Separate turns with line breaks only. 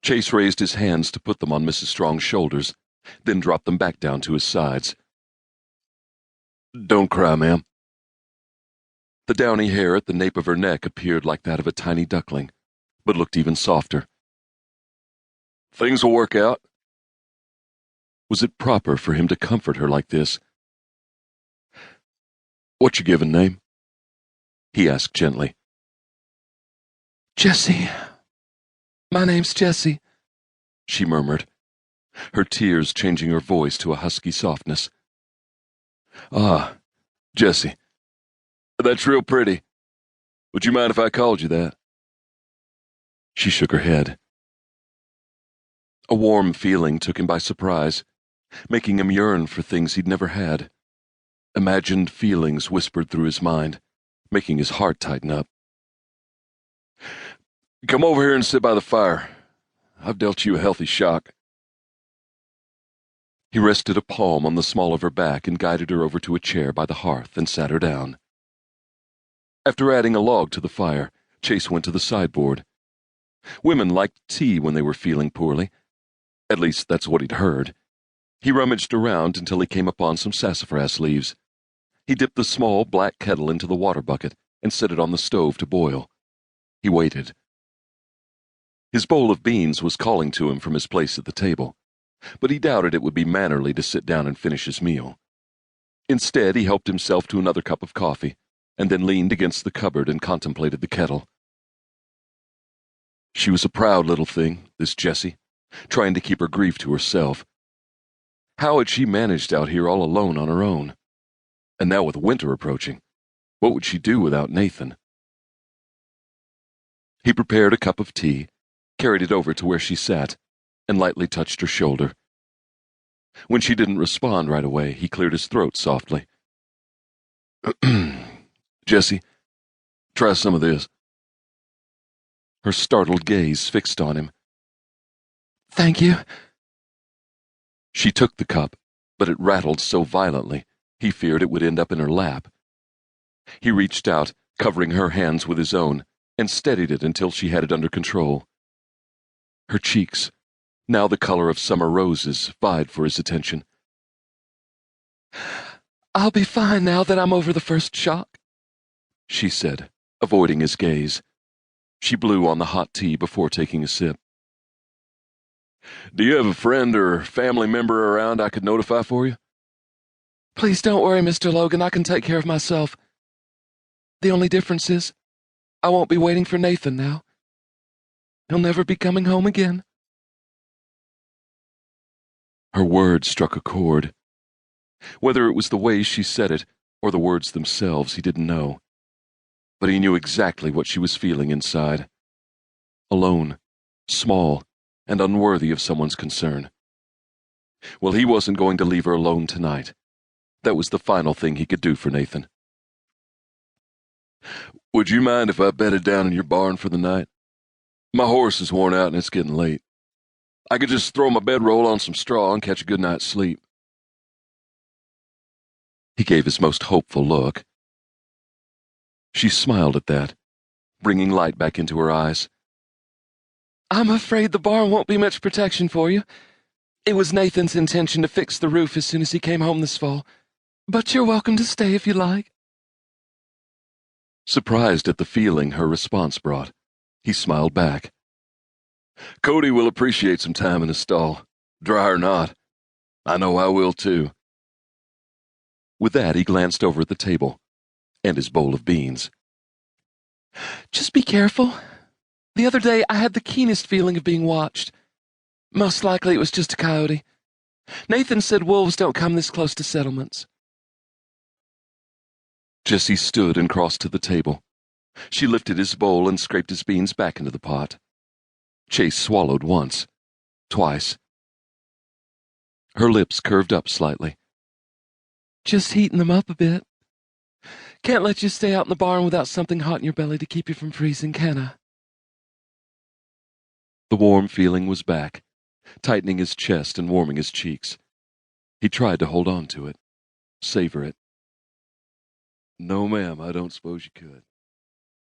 Chase raised his hands to put them on Mrs. Strong's shoulders, then dropped them back down to his sides. "Don't cry, ma'am." The downy hair at the nape of her neck appeared like that of a tiny duckling, but looked even softer. "Things will work out." Was it proper for him to comfort her like this? "What's your given name?" he asked gently.
"Jessie. My name's Jessie," she murmured,
her tears changing her voice to a husky softness. "Ah, Jessie. That's real pretty. Would you mind if I called you that?" She shook her head. A warm feeling took him by surprise, making him yearn for things he'd never had. Imagined feelings whispered through his mind, making his heart tighten up. "Come over here and sit by the fire. I've dealt you a healthy shock." He rested a palm on the small of her back and guided her over to a chair by the hearth and sat her down. After adding a log to the fire, Chase went to the sideboard. Women liked tea when they were feeling poorly. At least that's what he'd heard. He rummaged around until he came upon some sassafras leaves. He dipped the small black kettle into the water bucket and set it on the stove to boil. He waited. His bowl of beans was calling to him from his place at the table, but he doubted it would be mannerly to sit down and finish his meal. Instead, he helped himself to another cup of coffee, and then leaned against the cupboard and contemplated the kettle. She was a proud little thing, this Jessie, trying to keep her grief to herself. How had she managed out here all alone on her own? And now with winter approaching, what would she do without Nathan? He prepared a cup of tea, carried it over to where she sat, and lightly touched her shoulder. When she didn't respond right away, he cleared his throat softly. "Jessie, try some of this." Her startled gaze fixed on him.
"Thank you."
She took the cup, but it rattled so violently, he feared it would end up in her lap. He reached out, covering her hands with his own, and steadied it until she had it under control. Her cheeks, now the color of summer roses, vied for his attention.
"I'll be fine now that I'm over the first shock,"
she said, avoiding his gaze. She blew on the hot tea before taking a sip. "Do you have a friend or family member around I could notify for you?"
"Please don't worry, Mr. Logan. I can take care of myself. The only difference is, I won't be waiting for Nathan now. He'll never be coming home again."
Her words struck a chord. Whether it was the way she said it or the words themselves, he didn't know. But he knew exactly what she was feeling inside. Alone, small, and unworthy of someone's concern. Well, he wasn't going to leave her alone tonight. That was the final thing he could do for Nathan. "Would you mind if I bedded down in your barn for the night? My horse is worn out and it's getting late. I could just throw my bedroll on some straw and catch a good night's sleep." He gave his most hopeful look. She smiled at that, bringing light back into her eyes.
"I'm afraid the barn won't be much protection for you. It was Nathan's intention to fix the roof as soon as he came home this fall, but you're welcome to stay if you like."
Surprised at the feeling her response brought, he smiled back. "Cody will appreciate some time in a stall, dry or not. I know I will too." With that, he glanced over at the table and his bowl of beans.
"Just be careful. The other day I had the keenest feeling of being watched. Most likely it was just a coyote. Nathan said wolves don't come this close to settlements."
Jessie stood and crossed to the table. She lifted his bowl and scraped his beans back into the pot. Chase swallowed once, twice. Her lips curved up slightly.
"Just heating them up a bit. Can't let you stay out in the barn without something hot in your belly to keep you from freezing, can I?"
The warm feeling was back, tightening his chest and warming his cheeks. He tried to hold on to it, savor it. "No, ma'am, I don't suppose you could."